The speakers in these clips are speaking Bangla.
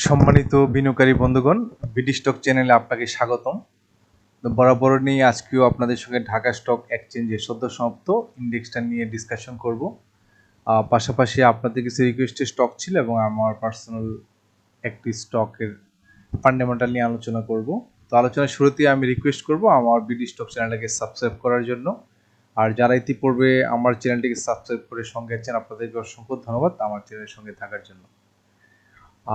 সম্মানিত বিনিয়োগকারী বন্ধুগণ, বিডি স্টক চ্যানেলে আপনাকে স্বাগতম। বরাবর নিয়ে আজকেও আপনাদের সঙ্গে ঢাকা স্টক এক্সচেঞ্জের সদ্য সমাপ্ত ইন্ডেক্সটা নিয়ে ডিসকাশন করব। পাশাপাশি আপনাদের কিছু রিকোয়েস্টের স্টক ছিল এবং আমার পার্সোনাল একটি স্টকের ফান্ডামেন্টাল নিয়ে আলোচনা করব। তো আলোচনার শুরুতেই আমি রিকোয়েস্ট করব আমার বিডি স্টক চ্যানেলটাকে সাবস্ক্রাইব করার জন্য। আর যারা ইতিপূর্বে আমার চ্যানেলটিকে সাবস্ক্রাইব করে সঙ্গে আছেন, আপনাদেরকে অসংখ্য ধন্যবাদ আমার চ্যানেলের সঙ্গে থাকার জন্য।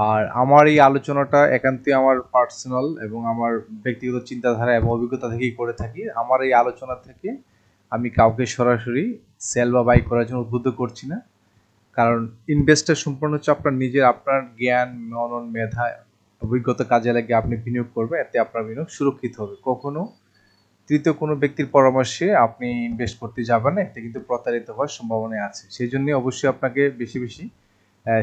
আর আমার এই আলোচনাটা একান্তই আমার পার্সোনাল এবং আমার ব্যক্তিগত চিন্তাধারা এবং অভিজ্ঞতা থেকেই করে থাকি। আমার এই আলোচনা থেকে আমি কাউকে সরাসরি সেল বা বাই করার জন্য উদ্বুদ্ধ করছি না, কারণ ইনভেস্টার সম্পূর্ণ হচ্ছে আপনার জ্ঞান, মনন, মেধা, অভিজ্ঞতা কাজে লাগিয়ে আপনি বিনিয়োগ করবেন, এতে আপনার বিনিয়োগ সুরক্ষিত হবে। কখনো তৃতীয় কোনো ব্যক্তির পরামর্শে আপনি ইনভেস্ট করতে যাবেন না, এতে কিন্তু প্রতারিত হওয়ার সম্ভাবনা আছে। সেই জন্য অবশ্যই আপনাকে বেশি বেশি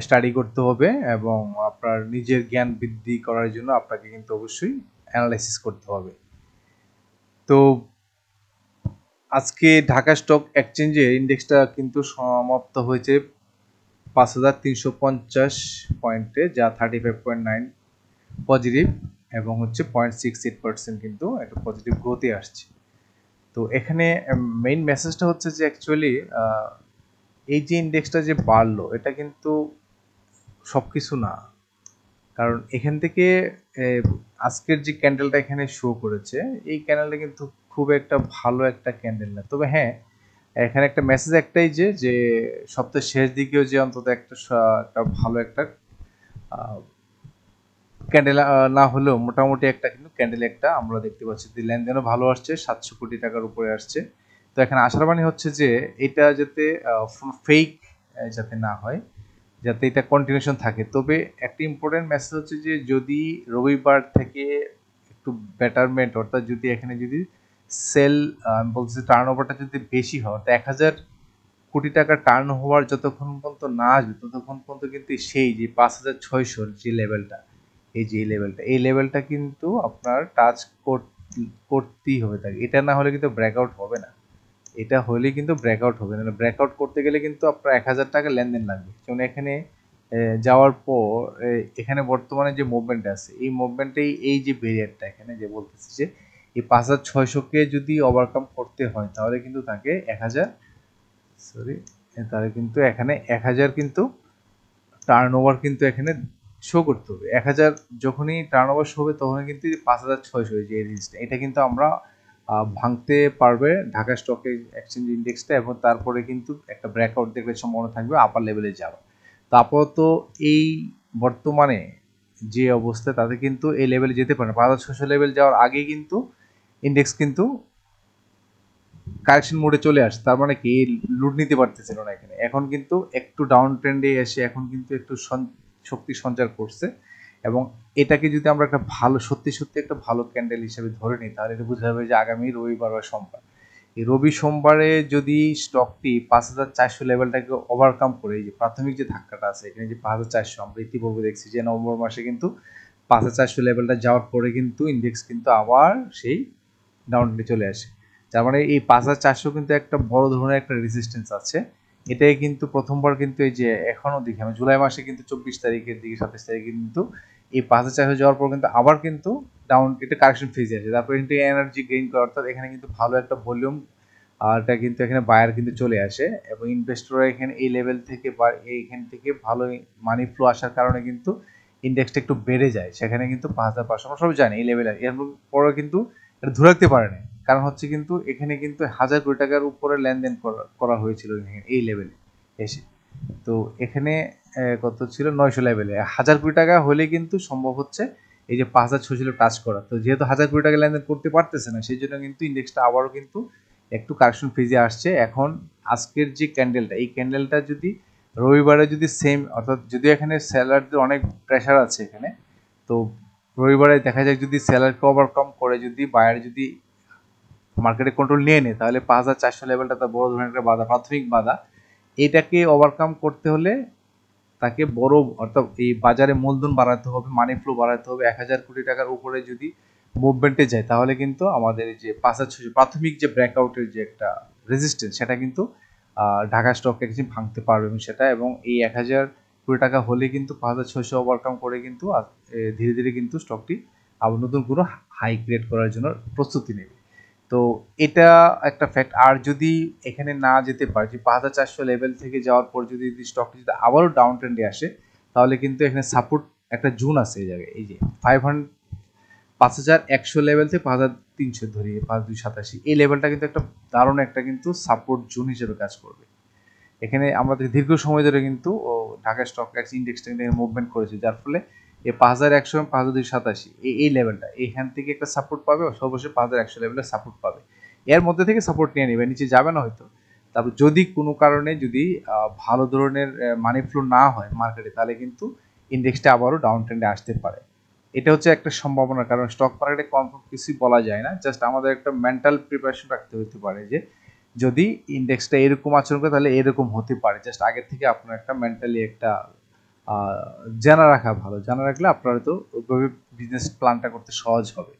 স্টাডি করতে হবে এবং আপনার নিজের জ্ঞান বৃদ্ধি করার জন্য আপনাকে কিন্তু অবশ্যই অ্যানালাইসিস করতে হবে। তো আজকে ঢাকা স্টক এক্সচেঞ্জের ইন্ডেক্সটা কিন্তু সমাপ্ত হয়েছে 5350 পয়েন্টে, যা 35.9 পজিটিভ এবং হচ্ছে 0.68% কিন্তু একটা পজিটিভ গ্রোথে আসছে। তো এখানে মেইন মেসেজটা হচ্ছে যে অ্যাকচুয়ালি এই যে ইন্ডেক্সটা যে বাড়লো, এটা কিন্তু সব কিছু না। কারণ এখান থেকে আজকের যে ক্যান্ডেলটা এখানে শো করেছে, এই ক্যান্ডেলটা কিন্তু খুব একটা ভালো একটা ক্যান্ডেল না। তবে হ্যাঁ, এখানে একটা মেসেজ একটাই যে সপ্তাহের শেষ দিকেও যে অন্তত একটা ভালো একটা ক্যান্ডেল না হলেও মোটামুটি একটা কিন্তু ক্যান্ডেল একটা আমরা দেখতে পাচ্ছি। লেনদেনও ভালো আসছে, 700 কোটি টাকার উপরে আসছে। তো এখানে আশার বাণী হচ্ছে যে এটা যাতে ফেক যাতে না হয়, যাতে এটা কন্টিনিউশন থাকে। তবে একটা ইম্পর্টেন্ট মেসেজ হচ্ছে যে যদি রবিবার থেকে একটু বেটারমেন্ট, অর্থাৎ যদি এখানে যদি সেল বলছে টার্ন ওভারটা যদি বেশি হয়, তো 1000 কোটি টাকা টার্ন হওয়ার যতক্ষণ পর্যন্ত না আসবে ততক্ষণ পর্যন্ত কিন্তু সেই যে 5600 যে লেভেলটা, এই লেভেলটা কিন্তু আপনার টাচ করতেই হবে তাকে। এটা না হলে কিন্তু ব্রেকআউট হবে না। এটা হলে কিন্তু ব্রেকআউট হবে না। ব্রেকআউট করতে গেলে কিন্তু আপনার 1000 টাকা লেনদেন লাগবে। যেমন এখানে যাওয়ার পর এখানে বর্তমানে যে মুভমেন্ট আছে, এই মুভমেন্টেই এই যে ব্যারিয়ারটা এখানে যে বলতেছে যে এই 5600কে যদি ওভারকাম করতে হয়, তাহলে কিন্তু তাকে 1000 তাহলে কিন্তু এখানে 1000 কিন্তু টার্ন ওভার কিন্তু এখানে শো করতে হবে। 1000 যখনই টার্ন ওভার শো হবে তখনই কিন্তু 5600 যে রেঞ্জটা, এটা কিন্তু আমরা ভাঙতে পারবে ঢাকা স্টক এক্সচেঞ্জ ইন্ডেক্সটা, এবং তারপরে কিন্তু একটা ব্রেকআউট দেখলে সম্ভাবনা থাকবে আপার লেভেলে যাওয়া। তো আপাতত এই বর্তমানে যে অবস্থা, তাতে কিন্তু এই লেভেলে যেতে পারে না। 5600 লেভেল যাওয়ার আগে কিন্তু ইন্ডেক্স কিন্তু কারেকশন মোডে চলে আসে। তার মানে কি লুট নিতে পারতেছিল না এখানে। এখন কিন্তু একটু ডাউন ট্রেন্ডে এসে এখন কিন্তু একটু শক্তি সঞ্চার করছে, এবং এটাকে যদি আমরা একটা ভালো সত্যি একটা ভালো ক্যান্ডেল হিসেবে ধরে নিই, তাহলে এটা বোঝা যাবে যে আগামী রবিবার বা সোমবার, এই রবি সোমবারে যদি স্টকটি 5400 লেভেলটাকে ওভারকাম করে, এই যে প্রাথমিক যে ধাক্কাটা আছে এখানে যে 5400, আমরা ইতিপূর্বে দেখছি যে নভেম্বর মাসে কিন্তু 5400 লেভেলটা যাওয়ার পরে কিন্তু ইন্ডেক্স কিন্তু আবার সেই ডাউন ট্রেন্ডে চলে আসে। তার মানে এই 5400 কিন্তু একটা বড় ধরনের একটা রেজিস্ট্যান্স আছে। এটাই কিন্তু প্রথমবার কিন্তু এই যে এখনো দেখি আমি জুলাই মাসে কিন্তু 24 তারিখের দিকে 27 তারিখে কিন্তু এই 5400 যাওয়ার পর কিন্তু আবার কিন্তু ডাউন, এটা কারেকশন ফেজে আছে। তারপর কিন্তু এনার্জি গেইন করে, অর্থাৎ এখানে কিন্তু ভালো একটা ভলিউম আর এটা কিন্তু এখানে বায়ার কিন্তু চলে আসে, এবং ইনভেস্টররা এখানে এই লেভেল থেকে বা এইখান থেকে ভালো মানি ফ্লো আসার কারণে কিন্তু ইন্ডেক্সটা একটু বেড়ে যায়। সেখানে কিন্তু 5500 আমরা সবাই জানি এই লেভেলে, এরপরে কিন্তু এটা ধরে রাখতে পারে না। কারণ হচ্ছে কিন্তু এখানে কিন্তু 1000 কোটি টাকার উপরে লেনদেন করা হয়েছিল এই লেভেলে এসে। তো এখানে কত ছিল 900 লেভেলে 1000 কোটি টাকা হলে কিন্তু সম্ভব হচ্ছে এই যে 5600 টাচ করা। তো যেহেতু 1000 কোটি টাকা লেনদেন করতে পারতেছে না, সেই জন্য কিন্তু ইন্ডেক্সটা আবারও কিন্তু একটু কারেকশন ফেজে আসছে। এখন আজকের যে ক্যান্ডেলটা, এই ক্যান্ডেলটা যদি রবিবারে যদি সেম, অর্থাৎ যদি এখানে সেলারদের অনেক প্রেশার আছে এখানে, তো রবিবারে দেখা যায় যদি সেলারকে ওভারকাম করে, যদি বায়ার যদি মার্কেটে কন্ট্রোল নিয়ে নেয়, তাহলে 5400 লেভেলটা তার বড় ধরনের একটা বাধা, প্রাথমিক বাধা। এটাকে ওভারকাম করতে হলে তাকে বড়, অর্থাৎ এই বাজারে মূলধন বাড়াতে হবে, মানি ফ্লো বাড়াতে হবে। 1000 কোটি টাকার উপরে যদি মুভমেন্টে যায়, তাহলে কিন্তু আমাদের যে 5600 প্রাথমিক যে ব্রেকআউটের যে একটা রেজিস্ট্যান্স, সেটা কিন্তু ঢাকা স্টক এক্সচেঞ্জ ভাঙতে পারবে, এবং সেটা এবং এই 1000 কোটি টাকা হলে কিন্তু 5600 ওভারকাম করে কিন্তু ধীরে ধীরে কিন্তু স্টকটি আবার নতুন কোনো হাই ক্রিয়েট করার জন্য প্রস্তুতি নেবে। তো এটা একটা ফ্যাক্ট। আর যদি এখানে না যেতে পারে, যে 5400 লেভেল থেকে যাওয়ার পর যদি স্টকটি যদি আবারও ডাউন ট্রেন্ডে আসে, তাহলে কিন্তু এখানে সাপোর্ট একটা জোন আছে এই জায়গায়, এই যে 5100 লেভেল থেকে 5300 ধরি 5287, এই লেভেলটা কিন্তু একটা দারুণ একটা কিন্তু সাপোর্ট জোন হিসেবে কাজ করবে। এখানে আমাদের দীর্ঘ সময় ধরে কিন্তু ঢাকা স্টক এক্সচেঞ্জ ইন্ডেক্সটা মুভমেন্ট করেছে, যার ফলে এই 5100 5287 এই লেভেলটা এখান থেকে একটা সাপোর্ট পাবে, সর্বশেষ 5100 লেভেলে সাপোর্ট পাবে, এর মধ্যে থেকে সাপোর্ট নিয়ে নেবে, নিচে যাবে না হয়তো। তারপর যদি কোনো কারণে যদি ভালো ধরনের মানি ফ্লো না হয় মার্কেটে, তাহলে কিন্তু ইন্ডেক্সটা আবারও ডাউন ট্রেন্ডে আসতে পারে। এটা হচ্ছে একটা সম্ভাবনা, কারণ স্টক মার্কেটে কনফার্ম কিছুই বলা যায় না, জাস্ট আমাদের একটা মেন্টাল প্রিপারেশন রাখতে হতে পারে যে যদি ইন্ডেক্সটা এরকম আচরণ করে তাহলে এরকম হতে পারে। জাস্ট আগে থেকে আপনার একটা মেন্টালি একটা জানা রাখা ভালো, জানা রাখলে আপনার তো ওইভাবে বিজনেস প্ল্যানটা করতে সহজ হবে।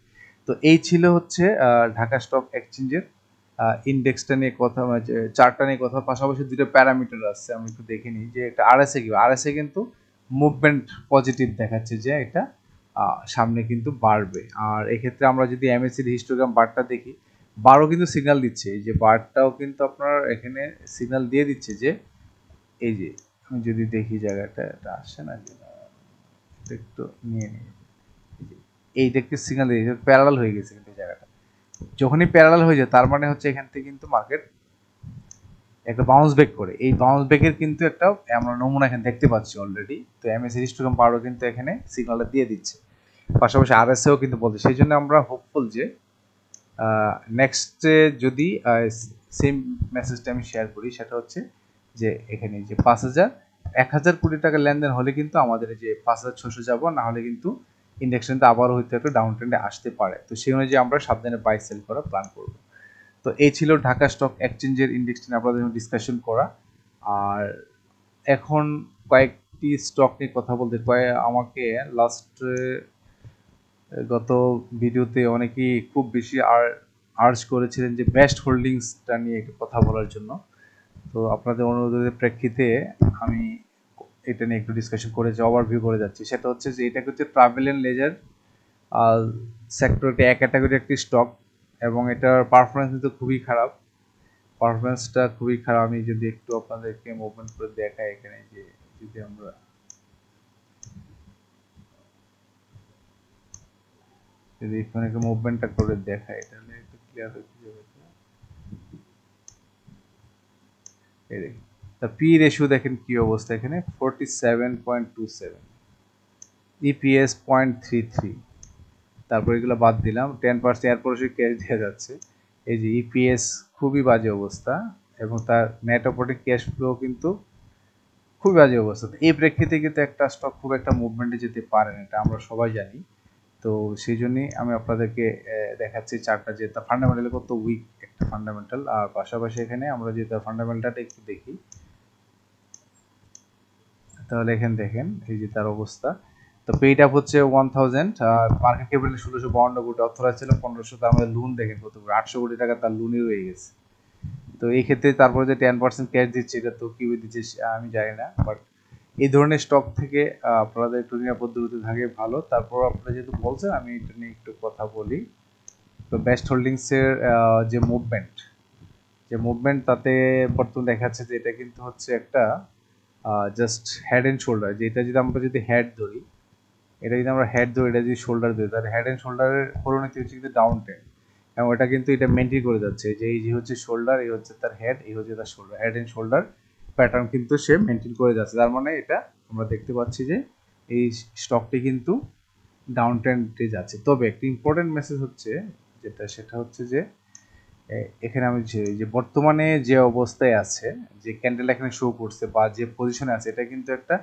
তো এই ছিল হচ্ছে ঢাকা স্টক এক্সচেঞ্জের ইন্ডেক্সটা নিয়ে কথা, চার্টটা নিয়ে কথা। পাশাপাশি দুটো প্যারামিটার আছে, আমি একটু দেখে নিই যে একটা আরএসএ কি, আরএসএ কিন্তু মুভমেন্ট পজিটিভ দেখাচ্ছে যে এটা সামনে কিন্তু বাড়বে। আর এক্ষেত্রে আমরা যদি এমএসসির হিস্টোগ্রাম বারটা দেখি, বারও কিন্তু সিগন্যাল দিচ্ছে, এই যে বারটাও কিন্তু আপনার এখানে সিগন্যাল দিয়ে দিচ্ছে যে এই যে আমি যদি দেখি জায়গাটা, এটা আসছে না, একটু নিয়ে নিই, এইটা একটু সিগন্যাল দিয়ে প্যারালাল হয়ে গেছে কিন্তু জায়গাটা। যখনই প্যারালাল হয়ে যায় তার মানে হচ্ছে এখান থেকে কিন্তু মার্কেট একটা বাউন্স ব্যাক করে, এই বাউন্স ব্যাকের কিন্তু একটা আমরা নমুনা এখানে দেখতে পাচ্ছি অলরেডি। তো এমএসসি হিস্টোগ্রাম বারও কিন্তু এখানে সিগন্যালটা দিয়ে দিচ্ছে, পাশাপাশি আরএসএও কিন্তু বলছে। সেই জন্য আমরা হোপফুল যে নেক্সটে যদি সেম মেসেজটা আমি শেয়ার করি, সেটা হচ্ছে যে এখানে যে 1000 কোটি টাকা লেনদেন হলে কিন্তু আমাদের যে 5600 যাব, না হলে কিন্তু ইন্ডেক্স কিন্তু আবারও হয়তো একটা ডাউন ট্রেন্ডে আসতে পারে। তো সেই অনুযায়ী আমরা সাবধানে বাই সেল করা প্ল্যান করব। তো এই ছিল ঢাকা স্টক এক্সচেঞ্জের ইন্ডেক্স নিয়ে আপনাদের ডিসকাশন করা। আর এখন কয়েকটি স্টক নিয়ে কথা বলতে আমাকে লাস্ট গত ভিডিওতে অনেকেই খুব বেশি আর্জ করেছিলেন যে বেস্ট হোল্ডিংসটা নিয়ে কথা বলার জন্য। তো আপনাদের অনুরোধের প্রেক্ষিতে আমি এটা নিয়ে একটু ডিসকাশন করে ওভারভিউ করে যাচ্ছি। সেটা হচ্ছে যে এটা হচ্ছে ট্রাভেল অ্যান্ড লেজার সেক্টরটি এক ক্যাটাগরি একটি স্টক, এবং এটার পারফরমেন্স কিন্তু খুবই খারাপ, পারফরমেন্সটা খুবই খারাপ। আমি যদি একটু আপনাদেরকে মুভমেন্ট করে দেখাই, এখানে যে যদি আমরা যদি এখানে মুভমেন্টটা করে দেখাই, তাহলে একটু ক্লিয়ার হয়ে যাবে। এই দেখুন, তা পি রেশিও দেখেন কি অবস্থা, এখানে 47.27, ইপিএস 0.33, তারপর এগুলো বাদ দিলাম 10% এয়ারপোর্ট ক্যাশ দেওয়া যাচ্ছে। এই যে ইপিএস খুবই বাজে অবস্থা, এবং তার নেট অপারেটিং ক্যাশ ফ্লো কিন্তু খুবই বাজে অবস্থা। এই প্রেক্ষিতে কিন্তু একটা স্টক খুব একটা মুভমেন্টে যেতে পারে না, এটা আমরা সবাই জানি। তো সেই জন্যই আমি আপনাদেরকে দেখাচ্ছি চার্টটা, যে তার ফান্ডামেন্টালি কত উইক একটা ফান্ডামেন্টাল। আর পাশাপাশি এখানে আমরা যদি তার ফান্ডামেন্টালটা একটু দেখি, তাহলে এখানে দেখেন এই যে তার অবস্থা। তো পেইড আপ হচ্ছে 1000, মার্কেট ক্যাপিটাল 1652 কোটি, অথরাইজ ছিল 1500, তার মধ্যে লোন দেখেন কত, 800 কোটি টাকা তার লোনই রয়ে গেছে। তো এই ক্ষেত্রে তারপরে যে 10% ক্যাশ দিচ্ছে, এটা তো কি দিচ্ছে আমি জানি না, বাট এই ধরনের স্টক থেকে আপনাদের একটু নিরাপদ দূরত্বে থাকে ভালো। তারপর আপনারা যেহেতু বলছেন, আমি এটা নিয়ে একটু কথা বলি। তো বেস্ট হোল্ডিংসের যে মুভমেন্ট তাতে বর্তমানে দেখা যাচ্ছে যে এটা কিন্তু হচ্ছে একটা জাস্ট হেড অ্যান্ড শোল্ডার, যেটা যদি আমরা যদি হেড ধরি, এটা যদি আমরা হেড ধরি, এটা যদি শোল্ডার ধরি, তাহলে হেড অ্যান্ড শোল্ডারের পরিণতি হচ্ছে কিন্তু ডাউন ট্রেন্ড, এবং এটা কিন্তু এটা মেনটেন করে যাচ্ছে, যে এই যে হচ্ছে শোল্ডার, এই হচ্ছে তার হেড, এই হচ্ছে তার shoulder, head and shoulder pattern কিন্তু সে মেনটেন করে যাচ্ছে। তার মানে এটা আমরা দেখতে পাচ্ছি যে এই স্টকটি কিন্তু ডাউন ট্রেন্ডে যাচ্ছে। তবে একটা ইম্পর্টেন্ট মেসেজ হচ্ছে যেটা, সেটা হচ্ছে যে এখানে আমি যে বর্তমানে যে অবস্থায় আছে, যে ক্যান্ডেল এখানে শো করছে বা যে পজিশনে আছে, এটা কিন্তু একটা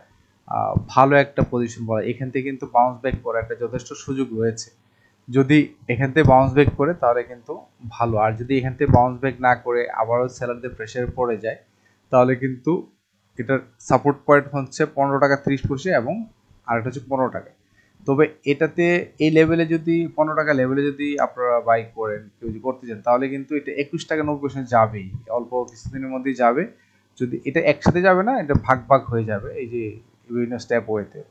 ভালো একটা পজিশন বলা, এখান থেকে কিন্তু বাউন্স ব্যাক করার একটা যথেষ্ট সুযোগ রয়েছে। যদি এখান থেকে বাউন্স ব্যাক করে তাহলে কিন্তু ভালো, আর যদি এখান থেকে বাউন্স ব্যাক না করে আবারও সেলারদের প্রেশারে পড়ে যায়, তাহলে কিন্তু এটার সাপোর্ট পয়েন্ট হচ্ছে 15 টাকা 30 পয়সা, এবং আরেকটা হচ্ছে 15 টাকা। তবে এটাতে এই লেভেলে যদি 15 টাকা লেভেলে যদি আপনারা বাই করেন, কেউ যদি করতে চান, তাহলে কিন্তু এটা 21 টাকা 90 পয়সা যাবেই, অল্প কিছুদিনের মধ্যেই যাবে। যদি এটা একসাথে যাবে না, এটা ভাগ ভাগ হয়ে যাবে, এই যে বিভিন্ন স্টেপ ওয়েতে,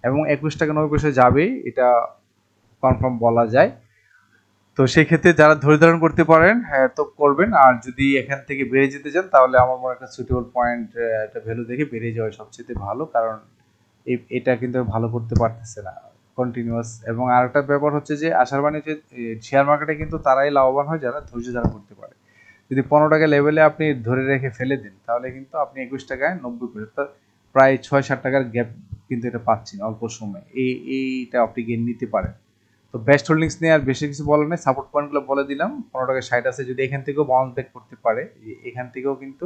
এবং 21 টাকা 90 পয়সা যাবেই, এটা কনফার্ম বলা যায়। তো সেই ক্ষেত্রে যারা ধৈর্য ধারণ করতে পারেন হ্যাঁ তো করবেন, আর যদি এখান থেকে বেড়ে যেতে চান তাহলে আমার মনে একটা সুইটেবল পয়েন্ট, একটা ভ্যালু দেখে বেড়ে যাওয়া সবচেয়ে ভালো, কারণ এটা কিন্তু ভালো করতে পারতেছে না কন্টিনিউয়াস। এবং আরেকটা ব্যাপার হচ্ছে যে আশার বাণী যে শেয়ার মার্কেটে কিন্তু তারাই লাভবান হয় যারা ধৈর্য ধারণ করতে পারে। যদি 15 টাকা লেভেলে আপনি ধরে রেখে ফেলে দেন তাহলে কিন্তু আপনি 21 টাকায় 90 পয়সা, প্রায় 6-7 টাকার গ্যাপ কিন্তু এটা পাচ্ছেন অল্প সময়, এইটা আপনি গেন নিতে পারেন। তো বেস্ট হোল্ডিংস নিয়ে আর বেশি কিছু বলার নেই, সাপোর্ট পয়েন্টগুলো বলে দিলাম। 15 টাকা 60 আছে, যদি এখান থেকেও বাউন্স ব্যাক করতে পারে, এখান থেকেও কিন্তু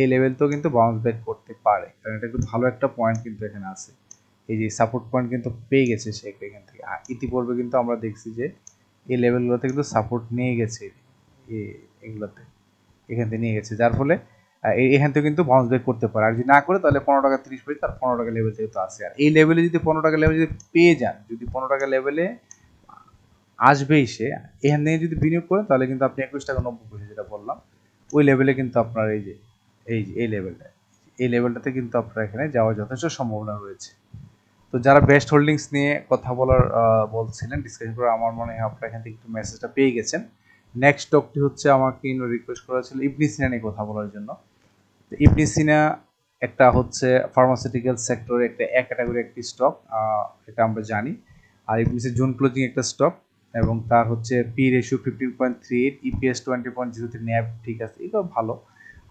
এই লেভেলতেও কিন্তু বাউন্স ব্যাক করতে পারে, কারণ এটা কিন্তু ভালো একটা পয়েন্ট কিন্তু এখানে আছে। এই যে সাপোর্ট পয়েন্ট কিন্তু পেয়ে গেছে সে এখান থেকে, ইতিপূর্বে কিন্তু আমরা দেখছি যে এই লেভেলগুলোতে কিন্তু সাপোর্ট নিয়ে গেছে, এগুলোতে এখান থেকে নিয়ে গেছে, যার ফলে এখান থেকে কিন্তু বাউন্স ব্যাক করতে পারে। আর যদি না করে তাহলে 15 টাকা 30 পয়সা, তার 15 টাকা লেভেল থেকে তো আসে। আর এই লেভেলে যদি 15 টাকা লেভেল যদি পেয়ে যান, যদি 15 টাকা লেভেলে আসবেই সে, এখান থেকে যদি বিনিয়োগ করেন তাহলে কিন্তু আপনি 21 টাকা 90 পয়সা যেটা বললাম ওই লেভেলে কিন্তু আপনার এই লেভেলটাতে কিন্তু আপনার এখানে যাওয়ার যথেষ্ট সম্ভাবনা রয়েছে। তো যারা বেস্ট হোল্ডিংস নিয়ে কথা বলছিলেন ডিসকাশন করে, আমার মনে হয় আপনারা এখান থেকে একটু মেসেজটা পেয়ে গেছেন। নেক্সট স্টকটি হচ্ছে আমাকে রিকোয়েস্ট করা ছিল ইবনে সিনা নিয়ে কথা বলার জন্য। ইবনে সিনা একটা হচ্ছে ফার্মাসিউটিক্যাল সেক্টরে একটা ক্যাটাগরি একটি স্টক, এটা আমরা জানি। আর ইবনে সিনা জুন ক্লোজিং একটা স্টক, এবং তার হচ্ছে পি রেশিও 15.38, ইপিএস 20.03, ন্যাব ঠিক আছে, এটাও ভালো।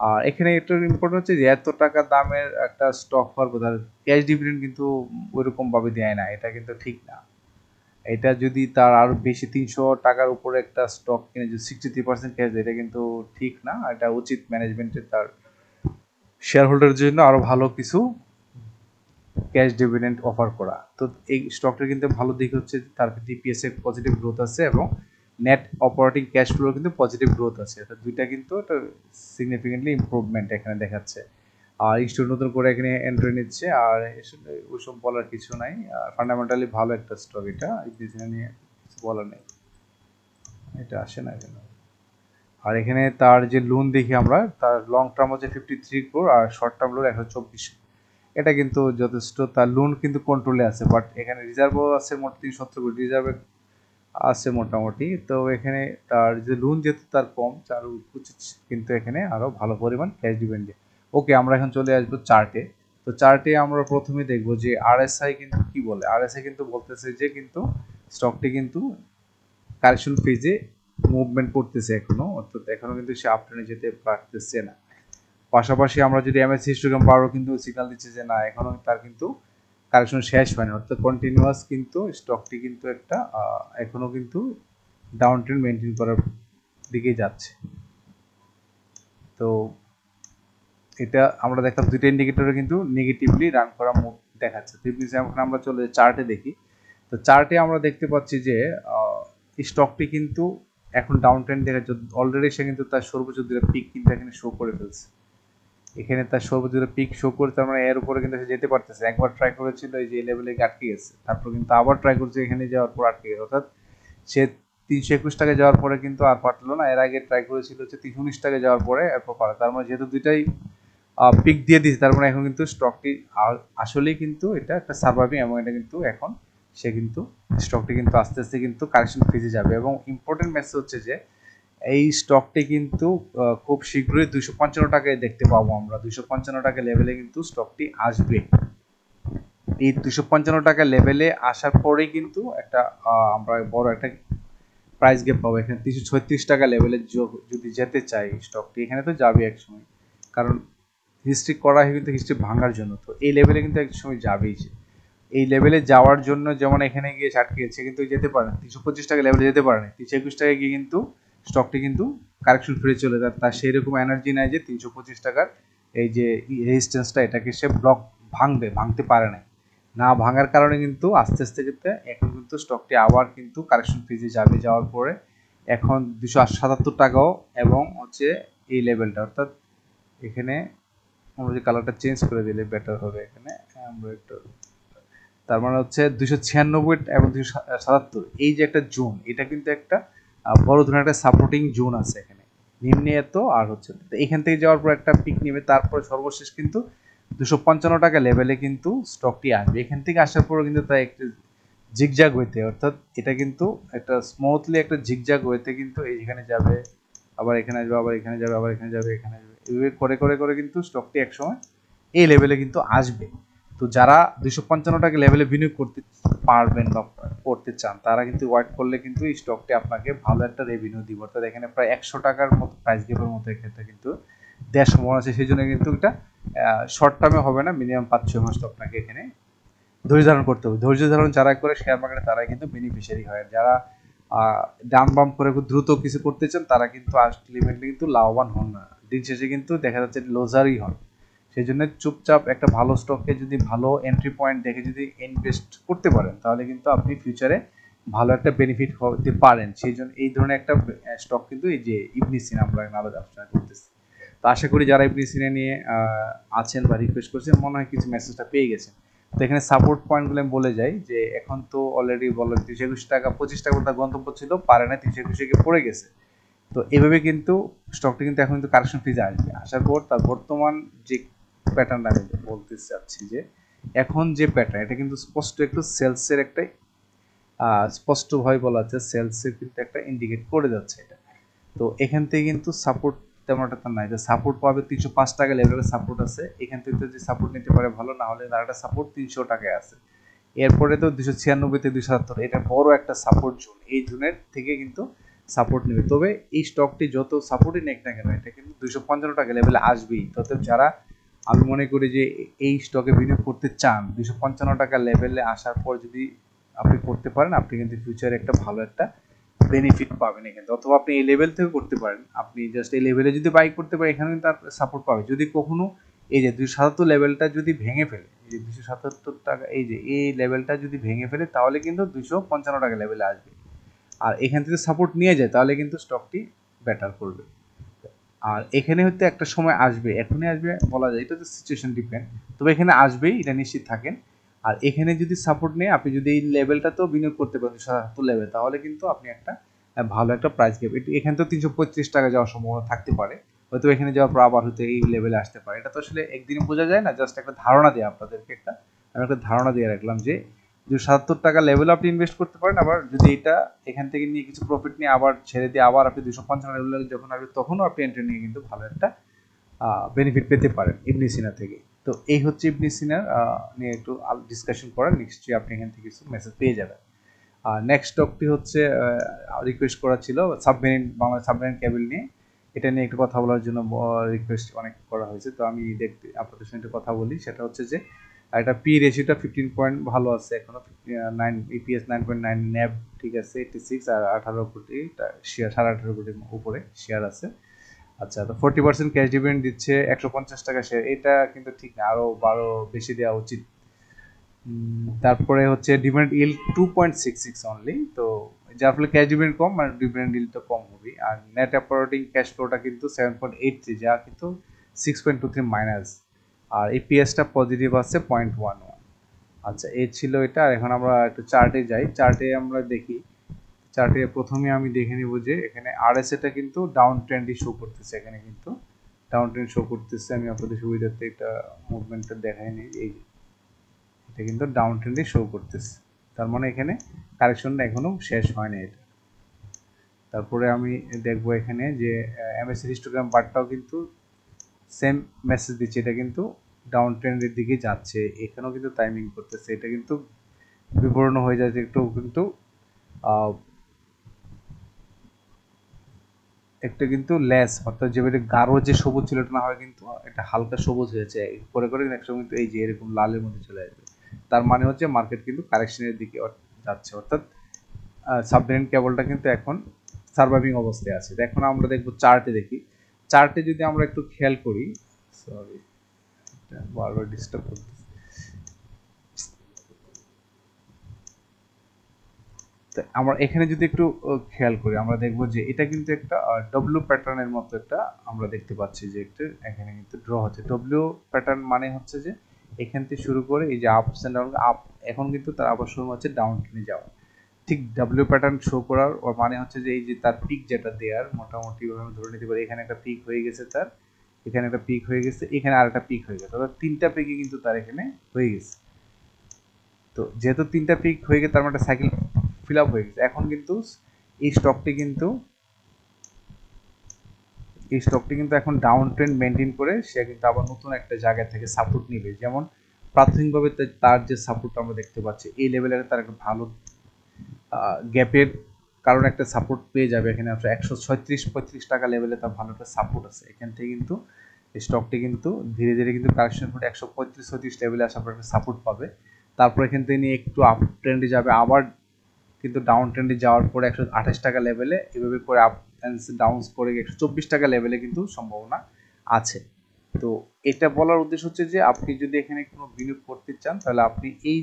আর এখানে একটা ইম্পর্টেন্ট হচ্ছে যে এত টাকা দামের একটা স্টক হওয়ার কথা, ক্যাশ ডিভিডেন্ড কিন্তু ওইরকম ভাবে দেয় না, এটা কিন্তু ঠিক না। এটা যদি তার আরো বেশি 300 টাকার উপরে একটা স্টক কিনে যদি 63% ক্যাশ দেয়, এটা কিন্তু ঠিক না। এটা উচিত ম্যানেজমেন্টের তার শেয়ার হোল্ডারের জন্য আরো ভালো কিছু ক্যাশ ডিভিডেন্ড অফার করা। তো এই স্টকটার কিন্তু ভালো দিক হচ্ছে তার টিপিএস এর পজিটিভ গ্রোথ আছে, এবং নেট অপারেটিং ক্যাশ ফ্লো কিন্তু পজিটিভ গ্রোথ আছে, এটা দুইটা কিন্তু একটা সিগনিফিকেন্টলি ইমপ্রুভমেন্ট এখানে দেখাচ্ছে। আর ইনস্টিটিউট নতুন করে এখানে এন্ট্রি নিচ্ছে, আর ওইসব বলার কিছু নাই, ফান্ডামেন্টালি ভালো একটা স্টক, এটা নিয়ে কিছু বলার নেই, এটা আসে না কেন। আর এখানে তার যে লোন দেখি আমরা, তার লং টার্ম হচ্ছে 53 crore আর শর্ট টার্ম লোন 124, এটা কিন্তু যথেষ্ট, তার লোন কিন্তু কন্ট্রোলে আছে, বাট এখানে রিজার্ভও আছে মোট 370 কোটি রিজার্ভ আছে মোটামুটি। তো এখানে তার যে লোন যেহেতু তার কম, তার উচিত কিন্তু এখানে আরো ভালো পরিমাণ ক্যাশ ডিভিডেন্ড। ওকে, আমরা এখন চলে আসবো চার্টে। তো চার্টে আমরা প্রথমে দেখবো যে আরএসআই কিন্তু কি বলে। আরএসআই কিন্তু বলতেছে যে কিন্তু স্টকটি কিন্তু কারেকশন ফেজে মুভমেন্ট করতেছে এখনো, অর্থাৎ এখনো কিন্তু সে আপট্রেন্ডে যেতে পারতেছে না। পাশাপাশি আমরা যদি এমএসসি হিস্টোগ্রাম বারও কিন্তু সিগন্যাল দিচ্ছে যে না, এখনো তার কিন্তু কারেকশন শেষ হয়নি, অর্থাৎ কন্টিনিউয়াস কিন্তু স্টকটি কিন্তু একটা এখনো কিন্তু ডাউন ট্রেন্ড মেনটেন করার দিকে যাচ্ছে। তো এটা আমরা দেখলাম দুইটা ইন্ডিকেটরে কিন্তু নেগেটিভলি রান করা মুভ দেখাচ্ছে। তো এখন আমরা চলে চার্টে দেখি। তো চার্টে আমরা দেখতে পাচ্ছি যে স্টকটি কিন্তু এখন ডাউন ট্রেন্ড দেখাচ্ছে, অলরেডি সে কিন্তু তার সর্বোচ্চ দুটো পিক কিন্তু এখানে শো করে ফেলছে, এখানে তার সর্বোচ্চ পিক শো করে, তার মানে এর উপরে কিন্তু সে যেতে পারতেছে। একবার ট্রাই করেছিল এই যে লেভেলে আটকে গেছে, তারপর কিন্তু আবার ট্রাই করছে এখানে যাওয়ার পর আটকে গেছে, অর্থাৎ সে 321 টাকা যাওয়ার পরে কিন্তু আর পারলো না। এর আগে ট্রাই করেছিল হচ্ছে 319 টাকা যাওয়ার পরে এরপর পারে, তার মানে যেহেতু দুইটাই পিক দিয়ে দিয়েছে, তার মানে এখন কিন্তু স্টকটি আসলেই কিন্তু এটা একটা সার্ভাইভিং, এবং এটা কিন্তু এখন সে কিন্তু স্টকটি কিন্তু আস্তে আস্তে কিন্তু কারেকশন ফেজে যাবে। এবং ইম্পর্টেন্ট মেসেজ হচ্ছে যে এই স্টকটি কিন্তু খুব শীঘ্রই 255 টাকায় দেখতে পাবো আমরা, 255 টাকা লেভেলে কিন্তু স্টকটি আসবে। এই 255 টাকা লেভেলে আসার পরেই কিন্তু একটা আমরা বড় একটা প্রাইস গ্যাপ পাবো। এখানে 336 টাকা লেভেলে যদি যেতে চাই স্টকটি, এখানে তো যাবে এক সময়, কারণ হিস্ট্রি করা হয় কিন্তু হিস্ট্রি ভাঙার জন্য। তো এই লেভেলে কিন্তু এক সময় যাবেই সে, এই লেভেলে যাওয়ার জন্য যেমন এখানে গিয়ে আটকে গেছে কিন্তু যেতে পারে না, 325 টাকা লেভেলে যেতে পারে না, 321 টাকায় গিয়ে কিন্তু স্টকটি কিন্তু কারেকশন ফিরে চলে যায়। তার সেই রকম এনার্জি নাই যে 325 টাকার এই যে রেজিস্ট্যান্সটা এটাকে সে ভাঙতে পারে না ভাঙার কারণে কিন্তু আস্তে আস্তে কিন্তু এখন কিন্তু স্টকটি আবার কিন্তু কারেকশন ফেজে যাবে। যাওয়ার পরে এখন 277 টাকাও, এবং হচ্ছে এই লেভেলটা, অর্থাৎ এখানে আমরা যে কালারটা চেঞ্জ করে দিলে বেটার হবে, এখানে আমরা একটু, তার মানে হচ্ছে 296 এবং 277 এই যে একটা জোন, এটা কিন্তু একটা বড় ধরনের একটা সাপোর্টিং জোন আছে এখানে, নিম্নে এত আর হচ্ছে এখান থেকে যাওয়ার পর একটা পিক নেবে, তারপর সর্বশেষ কিন্তু 255 টাকা লেভেলে কিন্তু স্টকটি আসবে। এখান থেকে আসার পরও কিন্তু তাই একটা জিগজ্যাগ ওয়েতে, অর্থাৎ এটা কিন্তু একটা স্মুথলি একটা জিগজ্যাগ ওয়েতে কিন্তু এইখানে যাবে, আবার এখানে আসবে, আবার এখানে যাবে, আবার এখানে যাবে, এখানে আসবে, এইভাবে করে করে করে কিন্তু স্টকটি একসময় এই লেভেলে কিন্তু আসবে। তো যারা 255 টাকা লেভেলে বিনিয়োগ করতে পারবেন বা করতে চান, তারা কিন্তু ওয়েট করলে কিন্তু এই স্টকটি আপনাকে ভালো একটা রেভিনিউ দিব। অর্থাৎ এখানে প্রায় 100 টাকার মতো প্রাইস গ্যাপের মতো এক্ষেত্রে কিন্তু দেওয়ার সম্ভাবনা আছে। সেই জন্য কিন্তু এটা শর্ট টার্মে হবে না, মিনিমাম 5-6 মাস তো আপনাকে এখানে ধৈর্য ধারণ করতে হবে। ধৈর্য ধারণ যারা করে শেয়ার মার্কেটে, তারাই কিন্তু বেনিফিশিয়ারি হয়। যারা ডান বাম করে খুব দ্রুত কিছু করতে চান, তারা কিন্তু আলটিমেটলি কিন্তু লাভবান হন না, দিন শেষে কিন্তু দেখা যাচ্ছে লজারই হন। সেই জন্য চুপচাপ একটা ভালো স্টকে যদি ভালো এন্ট্রি পয়েন্ট দেখে যদি ইনভেস্ট করতে পারেন, তাহলে কিন্তু আপনি ফিউচারে ভালো একটা বেনিফিট হতে পারেন। সেই জন্য এই ধরনের একটা স্টক কিন্তু এই যে ইবনে সিনা আমরা আলোচনা করতেছি। তো আশা করি যারা ইবনে সিনা নিয়ে আছেন বা রিকোয়েস্ট করছেন, মনে হয় কিছু মেসেজটা পেয়ে গেছেন। তো এখানে সাপোর্ট পয়েন্টগুলো আমি বলে যাই যে এখন তো অলরেডি বললাম 321 টাকা 25 টাকা তার গন্তব্য ছিল, পারে না, 321 গিয়ে পড়ে গেছে। তো এভাবে কিন্তু স্টকটা কিন্তু এখন কিন্তু কারেকশন ফেজে আসবে। আসার পর তার বর্তমান যে প্যাটার্নটা আমি বলতে চাচ্ছি যে এখন যে প্যাটার্ন, এটা কিন্তু স্পষ্ট একটু সেলসের একটা স্পষ্টভাবে বলা যাচ্ছে সেলসের কিন্তু একটা ইন্ডিকেট করে যাচ্ছে এটা। তো এখান থেকে কিন্তু সাপোর্ট তেমন একটা নাই, যে সাপোর্ট পাবে 305 টাকা লেভেলের সাপোর্ট আছে, এখান থেকে যদি সাপোর্ট নিতে পারে ভালো, না হলে তার একটা সাপোর্ট 300 টাকায় আছে। এরপরে তো 296 থেকে 277, এটা বড় একটা সাপোর্ট জোন, এই জোনের থেকে কিন্তু সাপোর্ট নেবে। তবে এই স্টকটি যত সাপোর্টই নেক না কেন, এটা কিন্তু 255 টাকা লেভেলে আসবেই। তবে যারা আমি মনে করি যে এই স্টকে বিনিয়োগ করতে চান, 255 টাকা লেভেলে আসার পর যদি আপনি করতে পারেন, আপনি কিন্তু ফিউচারে একটা ভালো একটা বেনিফিট পাবেন এখানে। অথবা আপনি এই লেভেল থেকে করতে পারেন, আপনি জাস্ট এই লেভেলে যদি বাই করতে পারেন, এখানে তার সাপোর্ট পাবে। যদি কখনো এই যে 277 লেভেলটা যদি ভেঙে ফেলে, এই যে 277 টাকা, এই যে এই লেভেলটা যদি ভেঙে ফেলে, তাহলে কিন্তু 255 টাকা লেভেলে আসবে। আর এখান থেকে সাপোর্ট নিয়ে যায়, তাহলে কিন্তু স্টকটি বেটার করবে। আর এখানে হয়তো একটা সময় আসবে, এখনই আসবে বলা যায়, এটা তো সিচুয়েশন ডিপেন্ড, তবে এখানে আসবেই, এটা নিশ্চিত থাকেন। আর এখানে যদি সাপোর্ট নেই, আপনি যদি এই লেভেলটা তো বিনিয়োগ করতে পারেন 277 লেভেল, তাহলে কিন্তু আপনি একটা ভালো একটা প্রাইস গ্যাপ, এখানে তো 335 টাকা যাওয়ার সম্ভাবনা থাকতে পারে, হয়তো এখানে যাওয়ার পর আবার হয়তো এই লেভেলে আসতে পারে। এটা তো আসলে একদিনে বোঝা যায় না, জাস্ট একটা ধারণা দেয় আপনাদেরকে, আমি একটা ধারণা দিয়ে রাখলাম যে 277 টাকা লেভেলে আপনি ইনভেস্ট করতে পারেন। আবার যদি এটা এখান থেকে নিয়ে কিছু প্রফিট নিয়ে আবার ছেড়ে দিয়ে আবার আপনি 255 লেভেলে যখন আসবে, তখনও আপনি এন্ট্রি নিয়ে কিন্তু ভালো একটা বেনিফিট পেতে পারেন ইবনে সিনা থেকে। তো এই হচ্ছে ইবনে সিনার নিয়ে একটু ডিসকাশন করার, নিশ্চয়ই আপনি এখান থেকে কিছু মেসেজ পেয়ে যাবেন। আর নেক্সট টপিকটি হচ্ছে রিকোয়েস্ট করা ছিল সাবমেরিন, বাংলা সাবমেরিন কেবল নিয়ে, এটা নিয়ে একটু কথা বলার জন্য রিকোয়েস্ট অনেক করা হয়েছে। তো আমি দেখতে আপনাদের সঙ্গে একটু কথা বলি। সেটা হচ্ছে যে এটা পি রেশিওটা 15 পয়েন্ট ভালো আছে এখনো, 9 ইপিএস 9.9, ন্যাব ঠিক আছে 86, আর 18 কোটি শেয়ার, 18.5 কোটির উপরে শেয়ার আছে। আচ্ছা, তো 40% ক্যাশ ডিভিডেন্ড দিচ্ছে, 150 টাকা শেয়ার, এটা কিন্তু ঠিক না, আরো বেশি দেওয়া উচিত। তারপরে হচ্ছে ডিভিডেন্ড ইল্ড 2.66 অনলি, তো যার ফলে ক্যাশ ডিভিডেন্ড কম, মানে ডিভিডেন্ড ইল্ডটা কম হবে। আর নেট অপারেটিং ক্যাশ ফ্লোটা কিন্তু 7.83, যা কিন্তু 6.23 মাইনাস। আর ইপিএসটা পজিটিভ আছে 0.11। আচ্ছা, এই ছিল এটা। আর এখন আমরা একটু চার্টে যাই, চার্টে আমরা দেখি। চার্টে প্রথমে আমি দেখে নিব যে এখানে আরএসএটা কিন্তু ডাউন ট্রেন্ডই শো করতেছে, এখানে কিন্তু ডাউন ট্রেন্ড শো করতেছে। আমি আপনাদের সুবিধার্থে একটা মুভমেন্টটা দেখাই নিই, এই এটা কিন্তু ডাউন ট্রেন্ডে শো করতেছে, তার মানে এখানে কারেকশনটা এখনো শেষ হয়নি এটা। তারপরে আমি দেখবো এখানে যে এমএসসি হিস্টোগ্রাম বারটাও কিন্তু সেম মেসেজ দিচ্ছে, এটা কিন্তু ডাউন ট্রেন্ডের দিকে যাচ্ছে, এখানেও কিন্তু টাইমিং করতেছে, এটা কিন্তু বিবরণ হয়ে যাচ্ছে একটু কিন্তু একটা কিন্তু লেস, অর্থাৎ যেভাবে গাঢ় যে সবুজ ছিল, এটা না হয় কিন্তু একটা হালকা সবুজ হয়েছে করে করে, একসময় কিন্তু এই যে এরকম লালের মধ্যে চলে আসবে। তার মানে হচ্ছে মার্কেট কিন্তু কারেকশনের দিকে যাচ্ছে, অর্থাৎ সাবমেরিন কেবলটা কিন্তু এখন সার্ভাইভিং অবস্থায় আছে। এখন আমরা দেখবো চার্টে, দেখি চার্টে যদি আমরা একটু খেয়াল করি, সরি বারবার ডিস্টার্ব করতেছে। আমরা এখানে যদি একটু খেয়াল করি, আমরা দেখবো যে এটা কিন্তু একটা ডব্লিউ প্যাটার্নের মতো একটা আমরা দেখতে পাচ্ছি, যে একটা এখানে কিন্তু ড্র হচ্ছে। ডব্লিউ প্যাটার্ন মানে হচ্ছে যে এখান থেকে শুরু করে এই যে আপস এন্ড ডাউন, আপ, এখন কিন্তু তার আবার শুরু হচ্ছে ডাউন ট্রেনে যাওয়া। ঠিক ডব্লিউ প্যাটার্ন শো করার মানে হচ্ছে যে এই যে তার পিক যেটা দেয়ার, মোটামুটি ভাবে ধরে নিতে পারি এখানে একটা পিক হয়ে গেছে তার, এখানে একটা পিক হয়ে গেছে, এখানে আরেকটা পিক হয়ে গেছে, অর্থাৎ 3টা পিকই কিন্তু তার এখানে হয়ে গেছে। তো যেহেতু 3টা পিক হয়ে গেছে তার মানে সাইকেল ফিল আপ হয়ে গেছে। এখন কিন্তু এই স্টকটি কিন্তু এখন ডাউন ট্রেন্ড মেনটেন করে সে কিন্তু আবার নতুন একটা জায়গা থেকে সাপোর্ট নিবে। যেমন প্রাথমিকভাবে তার যে সাপোর্ট আমরা দেখতে পাচ্ছি এই লেভেলের তার একটা ভালো গ্যাপের কারণে একটা সাপোর্ট পেয়ে যাবে। এখানে 136-35 টাকা লেভেলে তার ভালো একটা সাপোর্ট আছে। এখান থেকে কিন্তু স্টকটি কিন্তু ধীরে ধীরে কিন্তু কারেকশন করে 135-36 লেভেলে আসার পর একটা সাপোর্ট পাবে। তারপর এখান থেকে নিয়ে একটু আপ ট্রেন্ডে যাবে, আবার কিন্তু ডাউন ট্রেন্ডে যাওয়ার পরে 128 টাকা লেভেলে এভাবে করে আপ ডাউন করে 124 টাকা লেভেলে কিন্তু সম্ভাবনা আছে। তো এটা বলার উদ্দেশ্য হচ্ছে যে আপনি যদি এখানে কোনো বিনিয়োগ করতে চান তাহলে আপনি এই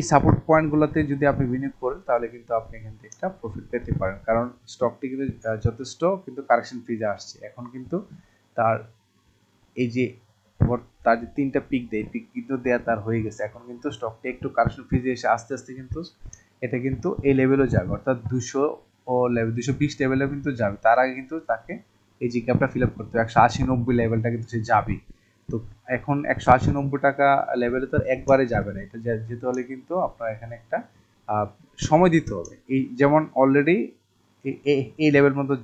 সাপোর্ট পয়েন্টগুলোতে যদি আপনি বিনিয়োগ করেন তাহলে কিন্তু আপনি এখান থেকে একটা প্রফিট পেতে পারেন। কারণ স্টকটি কিন্তু যথেষ্ট কিন্তু কারেকশন ফ্রিজে আসছে। এখন কিন্তু তার এই যে তার যে 3টা পিক দেয়, পিক কিন্তু দেয়া তার হয়ে গেছে। এখন কিন্তু স্টকটি একটু কারেকশন ফ্রিজে এসে আস্তে আস্তে কিন্তু এটা কিন্তু এই লেভেলও যাবে, অর্থাৎ 200 ও লেভেল 220 লেভেলেও কিন্তু যাবে। তার আগে কিন্তু তাকে এই জি গ্যাপটা ফিল আপ করতে হবে। 180-90 লেভেলটা কিন্তু সে যাবে। তো এখন 180-90 টাকা লেভেলে তো একবারে যাবে না, এটা যেতে হলে কিন্তু আপনার এখানে একটা সময় দিতে হবে। এই যেমন অলরেডি এই লেভেল মতো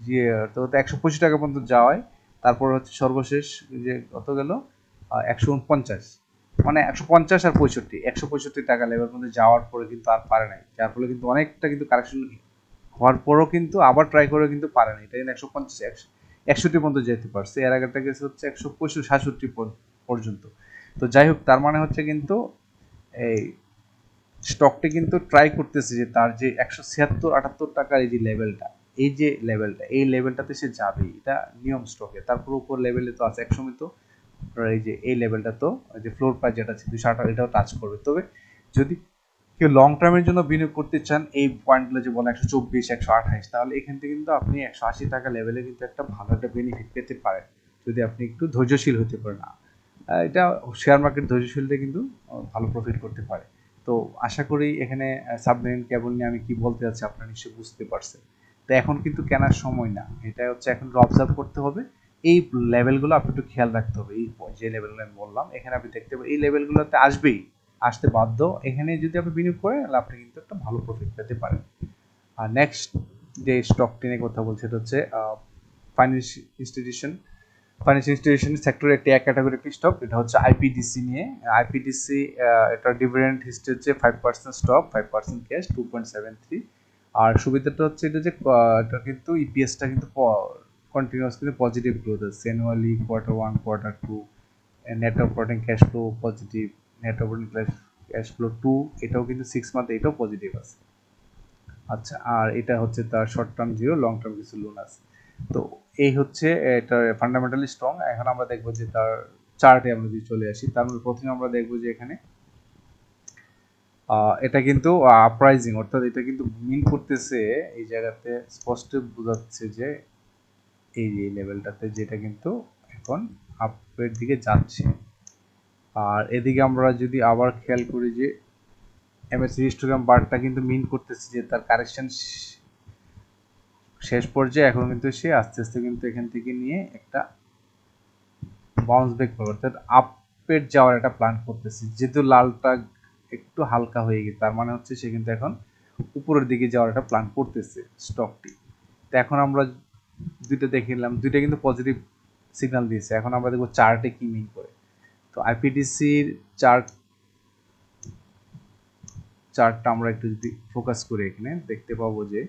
যে তো 125 টাকা পর্যন্ত যাওয়ায়, তারপর হচ্ছে সর্বশেষ যে কত গেল 149, মানে 150 আর 65 টাকা লেভেল মধ্যে যাওয়ার পরে কিন্তু আর পারে নাই, যার ফলে কিন্তু অনেকটা কিন্তু কারেকশন হওয়ার পরও কিন্তু আবার ট্রাই করে কিন্তু পারে না। এটা কিন্তু 150-61 পর্যন্ত যেতে পারছে, এর আগেরটা গেছে হচ্ছে 165-67 পর্যন্ত। তো যাই হোক, তার মানে হচ্ছে কিন্তু এই স্টকটি কিন্তু ট্রাই করতেছে যে তার যে 176-78 টাকার এই লেভেলটাতে সে যাবে, এটা নিয়ম স্টকে। তারপর উপর লেভেলে তো আছে একসময় তো এই যে এই লেভেলটা তো যে ফ্লোর প্রাইস যেটা আছে 208 এটাও টাচ করবে। তবে যদি কেউ লং টার্মের জন্য বিনিয়োগ করতে চান এই পয়েন্টগুলো যে বলে 124-128, তাহলে এখান থেকে কিন্তু আপনি 180 টাকা লেভেলে কিন্তু একটা ভালো একটা বেনিফিট পেতে পারেন যদি আপনি একটু ধৈর্যশীল হতে পারেন। এটা শেয়ার মার্কেট ধৈর্যশীলতে কিন্তু ভালো প্রফিট করতে পারে। তো আশা করি এখানে সাবমেরিন কেবল নিয়ে আমি কি বলতে যাচ্ছি আপনারা নিশ্চয়ই বুঝতে পারছেন। তো এখন কিন্তু কেনার সময় না, এটা হচ্ছে এখন অবজার্ভ করতে হবে। এই লেভেলগুলো আপনি একটু খেয়াল রাখতে হবে। এই যে লেভেলগুলো আমি বললাম এখানে আপনি দেখতে পাবেন এই লেভেলগুলোতে আসতে বাধ্য। এখানে যদি আপনি বিনিয়োগ করেন তাহলে আপনি কিন্তু একটা ভালো প্রফিট পেতে পারেন। আর নেক্সট যে স্টকটি নিয়ে কথা বলছি এটা হচ্ছে ফাইন্যান্সিয়াল ইনস্টিটিউশন সেক্টরের একটি ক্যাটাগরি একটি স্টক, এটা হচ্ছে আইপিডিসি নিয়ে। আইপিডিসি এটা ডিভিডেন্ড হিস্ট্রি হচ্ছে 5% স্টক, 5% ক্যাশ, 2.73। আর সুবিধাটা হচ্ছে এটা যে এটা কিন্তু ইপিএসটা কিন্তু কন্টিনিউয়াস কিন্তু পজিটিভ গ্রোথ আছে annually, Q1 Q2, net operating cash flow positive, net operating cash flow 2 এটাও কিন্তু 6 মান্থ এটাও পজিটিভ আছে। আচ্ছা, আর এটা হচ্ছে তার short term zero, long term কিছু লোন আছে। তো এই হচ্ছে এটার ফান্ডামেন্টালি স্ট্রং। এখন আমরা দেখবো যে তার চার্টে আমরা যদি চলে আসি, তার মধ্যে প্রথমে আমরা দেখবো যে এখানে এটা কিন্তু আপরাইজিং, অর্থাৎ এটা কিন্তু মিন করতেছে এই জায়গাতে স্পষ্ট বোঝাচ্ছে যে এই যে লেভেলটাতে যেটা কিন্তু এখন আপের দিকে যাচ্ছে। আর এদিকে আমরা যদি আবার খেয়াল করি যে এমএসসি হিস্টোগ্রাম বারটা কিন্তু মিন করতেছে যে তার কারেকশন শেষ পর্যায়ে। এখন কিন্তু সে আস্তে আস্তে কিন্তু এখান থেকে নিয়ে একটা বাউন্স ব্যাক করবে, অর্থাৎ আপের যাওয়ার একটা প্ল্যান করতেছে। যেহেতু লালটা একটু হালকা হয়ে গেছে তার মানে হচ্ছে সে কিন্তু এখন উপরের দিকে যাওয়ার একটা প্ল্যান করতেছে স্টকটি। তো এখন আমরা দুইটা দেখে নিলাম, দুইটা কিন্তু পজিটিভ সিগন্যাল দিয়েছে। এখন আমরা দেখবো চার্টে কি মিন করে। তো আইপিডিসির চার্টটা আমরা একটু যদি ফোকাস করি এখানে দেখতে পাবো যে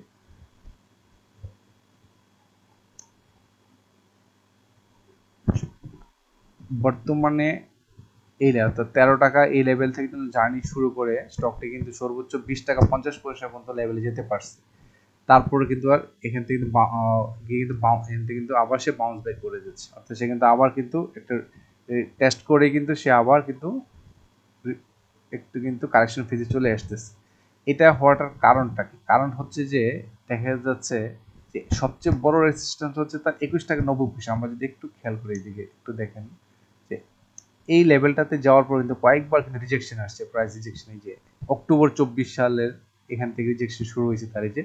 বর্তমানে এই অর্থাৎ 13 টাকা এই লেভেল থেকে কিন্তু জার্নি শুরু করে স্টকটি কিন্তু সর্বোচ্চ 20 টাকা 50 পয়সা পর্যন্ত লেভেলে যেতে পারছে। তারপরে কিন্তু আর এখান থেকে কিন্তু এখান থেকে কিন্তু আবার সে বাউন্স ব্যাক করে যাচ্ছে, অর্থাৎ সে কিন্তু আবার কিন্তু একটা টেস্ট করে কিন্তু সে আবার কিন্তু একটু কিন্তু কারেকশন ফেজে চলে আসতেছে। এটা হওয়াটার কারণটা কি? কারণ হচ্ছে যে দেখা যাচ্ছে যে সবচেয়ে বড় রেজিস্ট্যান্স হচ্ছে তার 21 টাকা 90 পয়সা। আমরা যদি একটু খেয়াল করি এইদিকে একটু দেখেন যে এই লেভেলটাতে যাওয়ার পর কিন্তু কয়েকবার কিন্তু রিজেকশন আসছে, প্রাইস রিজেকশন। এই যে অক্টোবর 24 সালের এখান থেকে রিজেকশন শুরু হয়েছে তার এই যে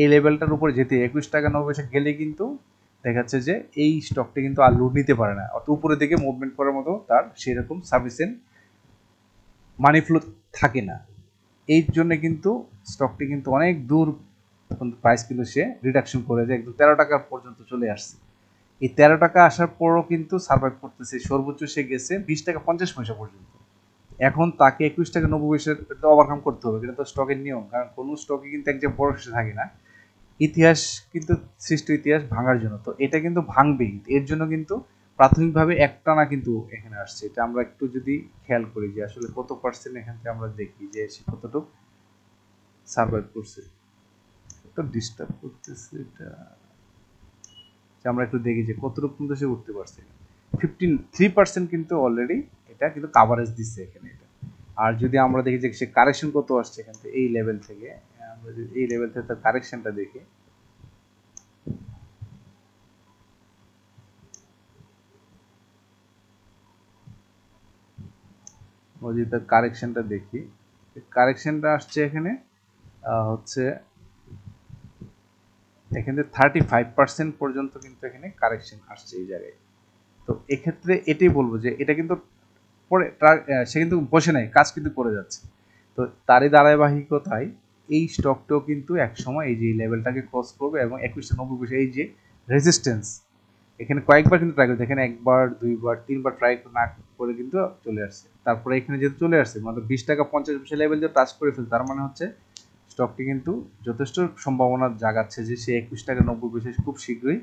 এই লেভেলটার উপরে যেতে 21 টাকা 90 পয়সা গেলে কিন্তু দেখা যাচ্ছে যে এই স্টকটি কিন্তু আর লুট নিতে পারে না, অত উপরের দিকে মুভমেন্ট করার মতো তার সেরকম সাফিসিয়েন্ট মানি ফ্লো থাকে না। এই জন্য কিন্তু স্টকটি কিন্তু অনেক দূর প্রাইস কিন্তু সে রিডাকশন করে যে একদম 13 টাকা পর্যন্ত চলে আসছে। এই 13 টাকা আসার পরও কিন্তু সার্ভাইভ করতেছে, সর্বোচ্চ সে গেছে 20 টাকা 50 পয়সা পর্যন্ত। এখন তাকে 21 টাকা 90 পয়সা ওভারকাম করতে হবে, এটা তো স্টকের নিয়ম, কারণ কোনো স্টকে কিন্তু এক জায়গায় বড় শেষে থাকে না, ইতিহাস কিন্তু সৃষ্ট ইতিহাস ভাঙার জন্য, তো এটা কিন্তু ভাঙবেই। এর জন্য কিন্তু প্রাথমিকভাবে একটানা কিন্তু এখানে আসছে, এটা আমরা একটু যদি খেয়াল করি যে আসলে কত পার্সেন্ট এখান থেকে আমরা দেখি যে সে কতটুকু সার্ভাইভ করছে। তো ডিস্টার্ব করতেছে এটা, আমরা একটু দেখি যে কতটুকু কিন্তু সে উঠতে পারছে। 3% কিন্তু অলরেডি এটা কিন্তু কাভারেজ দিচ্ছে এখানে এটা। আর যদি আমরা দেখি যে সে কারেকশন কত আসছে এখান থেকে, এই লেভেল থেকে, আমরা যদি এই লেভেল থেকে তার কারেকশনটা দেখি, যদি তার কারেকশনটা দেখি, কারেকশনটা আসছে এখানে হচ্ছে এখানে 35% পর্যন্ত কিন্তু এখানে কারেকশন আসছে এই জায়গায়। তো এক্ষেত্রে এটাই বলবো যে এটা কিন্তু পরে সে কিন্তু বসে নাই, কাজ কিন্তু করে যাচ্ছে। তো তারই ধারাবাহিকতায় এই স্টকটাও কিন্তু একসময় এই যে লেভেলটাকে ক্রস করবে এবং 21 টাকা 90 পয়সা এই যে রেজিস্ট্যান্স, এখানে কয়েকবার কিন্তু ট্রাই করে, এখানে একবার দুইবার তিনবার ট্রাই না করে কিন্তু চলে আসছে। তারপরে এখানে যেহেতু চলে আসছে মানে 20 টাকা 50 পয়সা লেভেল যে টাচ করে ফেলছে, তার মানে হচ্ছে স্টকটি কিন্তু যথেষ্ট সম্ভাবনা জাগাচ্ছে যে সে 21 টাকা 90 পয়সা খুব শীঘ্রই,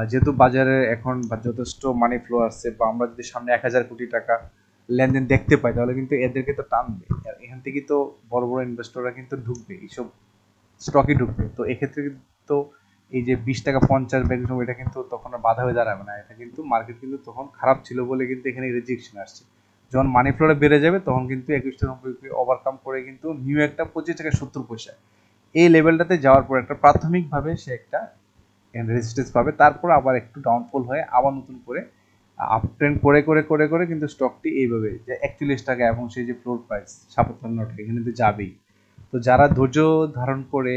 যেহেতু বাজারে এখন যথেষ্ট মানি ফ্লো আসছে, বা আমরা যদি সামনে 1000 কোটি টাকা লেনদেন দেখতে পাই, তাহলে কিন্তু এদেরকে তো টানবে, আর এখান থেকে তো বড় বড় ইনভেস্টররা কিন্তু ঢুকবে, এইসব স্টকে ঢুকবে। তো এক্ষেত্রে কিন্তু এই যে 20 টাকা 50 ব্যাংক এটা কিন্তু তখন আর বাধা হয়ে দাঁড়াবে না, এটা কিন্তু মার্কেট কিন্তু তখন খারাপ ছিল বলে কিন্তু এখানে রিজেকশন আসছে। যখন মানি ফ্লোটা বেড়ে যাবে তখন কিন্তু 21 টাকা 90 ওভারকাম করে কিন্তু নিউ একটা 25 টাকা 70 পয়সা এই লেভেলটাতে যাওয়ার পর একটা প্রাথমিকভাবে সে একটা রেজিস্ট্যান্স পাবে, তারপর আবার একটু ডাউনফল হয়ে আবার নতুন করে আপ ট্রেন্ড করে করে করে করে কিন্তু স্টকটি এইভাবে যে 41 টাকা এবং সেই যে ফ্লোর প্রাইস 57 টাকা এখানে তো যাবেই। তো যারা ধৈর্য ধারণ করে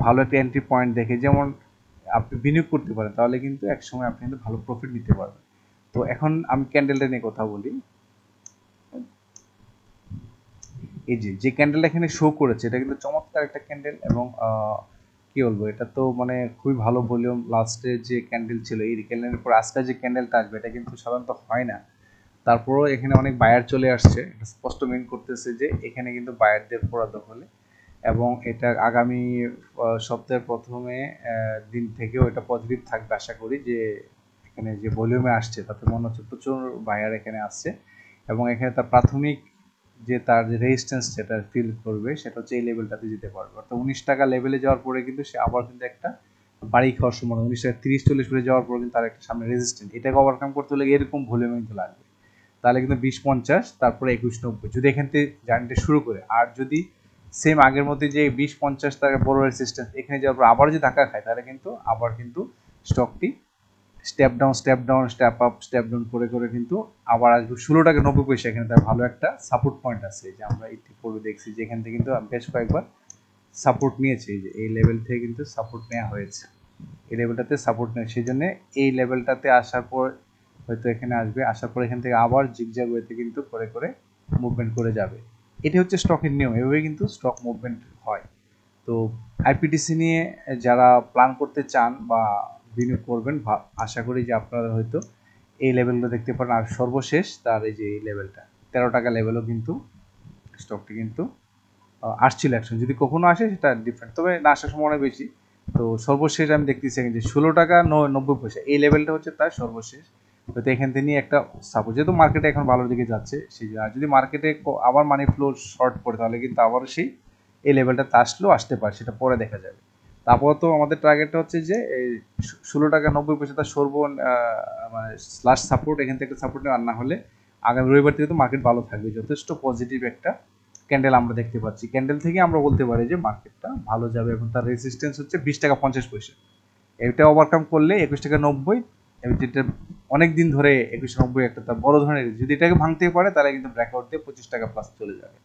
ভালো একটা এন্ট্রি পয়েন্ট দেখে যেমন আপনি বিনিয়োগ করতে পারেন, তাহলে কিন্তু এক সময় আপনি কিন্তু ভালো প্রফিট নিতে পারবেন। তো এখন আমি ক্যান্ডেলটা নিয়ে কথা বলি। এই যে ক্যান্ডেলটা এখানে শো করেছে এটা কিন্তু চমৎকার একটা ক্যান্ডেল, এবং কি বলবো, এটা তো মানে খুবই ভালো ভলিউম, লাস্টে যে ক্যান্ডেল ছিল এই ক্যান্ডেলের পর আজকে যে ক্যান্ডেলটা আসবে এটা কিন্তু সাধারণত হয় না। তারপরও এখানে অনেক বায়ার চলে আসছে, এটা স্পষ্ট মেন করতেছে যে এখানে কিন্তু বায়ারদের পড়া দখলে, এবং এটা আগামী সপ্তাহের প্রথমে দিন থেকেও এটা পজিটিভ থাকবে আশা করি, যে এখানে যে ভলিউমে আসছে তাতে মনে হচ্ছে প্রচুর বায়ার এখানে আসছে, এবং এখানে তার প্রাথমিক যে তার যে রেজিস্ট্যান্স যেটা ফিল করবে সেটা হচ্ছে এই লেভেলটাতে যেতে পারবে, অর্থাৎ 19 টাকা লেভেলে যাওয়ার পরে কিন্তু সে আবার কিন্তু একটা বাড়ি খাওয়ার সময় 19 টাকা 30 40 পরে যাওয়ার পরে কিন্তু তার একটা সামনে রেজিস্ট্যান্স, এটাকে ওভারকাম করতে হলে এরকম ভলিউমে কিন্তু লাগবে। তাহলে কিন্তু 20 50 তারপরে 21 90 যদি এখান থেকে জার্নিটা শুরু করে, আর যদি সেম আগের মধ্যে যে 20 50 টাকা বড় রেজিস্ট্যান্স এখানে যাওয়ার পর আবার যদি ধাক্কা খায়, তাহলে কিন্তু আবার কিন্তু স্টকটি স্টেপ ডাউন স্টেপ ডাউন করে করে কিন্তু আবার আসবে 16 টাকা 90 পয়সা। এখানে তার ভালো একটা সাপোর্ট পয়েন্ট আছে, যে আমরা একটু পরে দেখছি যে এখান থেকে কিন্তু বেশ কয়েকবার সাপোর্ট নিয়েছে, যে এই লেভেল থেকে কিন্তু সাপোর্ট নেওয়া হয়েছে, এই লেভেলটাতে সাপোর্ট নেয়, সেই জন্য এই লেভেলটাতে আসার পর হয়তো এখানে আসবে, আসার পর এখান থেকে আবার জিগজ্যাগ ওয়েতে কিন্তু করে করে মুভমেন্ট করে যাবে। এটি হচ্ছে স্টকের নিয়ম, এভাবে কিন্তু স্টক মুভমেন্ট হয়। তো আইপিটিসি নিয়ে যারা প্ল্যান করতে চান বা বিনিয়োগ করবেন, আশা করি যে আপনারা হয়তো এই লেভেলটা দেখতে পারেন। আর সর্বশেষ তার এই যে এই লেভেলটা 13 টাকা লেভেলও কিন্তু স্টকটি কিন্তু আসছিল অ্যাকশন, যদি কখনো আসে সেটা ডিফারেন্ট, তবে না আসার সম্ভাবনা বেশি। তো সর্বশেষ আমি দেখতেছি যে 16 টাকা 90 পয়সা এই লেভেলটা হচ্ছে তার সর্বশেষ, হয়তো এখান থেকে নিয়ে একটা সাপোর্ট, যেহেতু মার্কেটে এখন ভালোর দিকে যাচ্ছে, সেই যদি মার্কেটে আবার মানি ফ্লো শর্ট পড়ে তাহলে কিন্তু আবারও সেই এই লেভেলটাতে আসলেও আসতে পারে, সেটা পরে দেখা যাবে। তারপর তো আমাদের টার্গেটটা হচ্ছে যে এই 16 টাকা 90 পয়সা তার মানে লাস্ট সাপোর্ট, এখান থেকে সাপোর্ট নেওয়া, না হলে আগামী রবিবার থেকে তো মার্কেট ভালো থাকবে, যথেষ্ট পজিটিভ একটা ক্যান্ডেল আমরা দেখতে পাচ্ছি। ক্যান্ডেল থেকে আমরা বলতে পারি যে মার্কেটটা ভালো যাবে, এবং তার রেজিস্ট্যান্স হচ্ছে 20 টাকা 50 পয়সা, এটা ওভারকাম করলে 21 টাকা 90, যেটা অনেক দিন ধরে 21 90 একটা তার বড় ধরনের, যদি এটাকে ভাঙতে পারে তাহলে কিন্তু ব্রেকআউট দিয়ে 25 টাকা প্লাস চলে যাবে।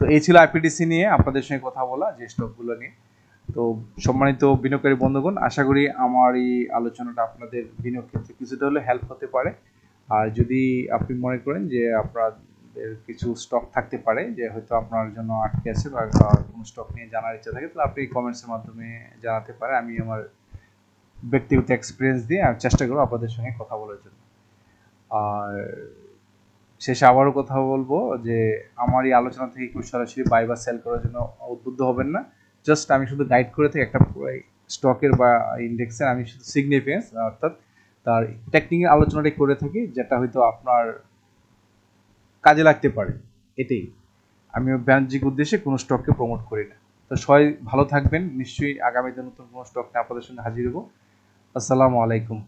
তো এই ছিল আইপিডিসি নিয়ে আপনাদের সঙ্গে কথা বলা, যে স্টকগুলো নিয়ে। তো সম্মানিত বিনিয়োগকারী বন্ধুগণ, আশা করি আমার এই আলোচনাটা আপনাদের বিনিয়োগ ক্ষেত্রে কিছুটা হলে হেল্প হতে পারে। আর যদি আপনি মনে করেন যে আপনাদের কিছু স্টক থাকতে পারে যে হয়তো আপনার জন্য আটকে আছে বা কোনো স্টক নিয়ে জানার ইচ্ছা থাকে, তাহলে আপনি কমেন্টসের মাধ্যমে জানাতে পারে। আমি আমার ব্যক্তিগত এক্সপিরিয়েন্স দিয়ে আমি চেষ্টা করবো আপনাদের সঙ্গে কথা বলার জন্য। আর শেষে আবারও কথা বলবো যে আমার এই আলোচনা থেকে কেউ সরাসরি বাই বা সেল করার জন্য উদ্বুদ্ধ হবেন না। জাস্ট আমি শুধু গাইড করে থাকি একটা স্টকের বা ইন্ডেক্সের, আমি শুধু সিগনিফিকেন্স অর্থাৎ তার টেকনিক্যাল আলোচনাটাই করে থাকি, যেটা হয়তো আপনার কাজে লাগতে পারে। এটাই, আমি বাণিজ্যিক উদ্দেশ্যে কোনো স্টককে প্রমোট করি না। তো সবাই ভালো থাকবেন, নিশ্চয়ই আগামীতে নতুন কোনো স্টক নিয়ে আপনাদের সঙ্গে হাজির হবো। আসসালামু আলাইকুম।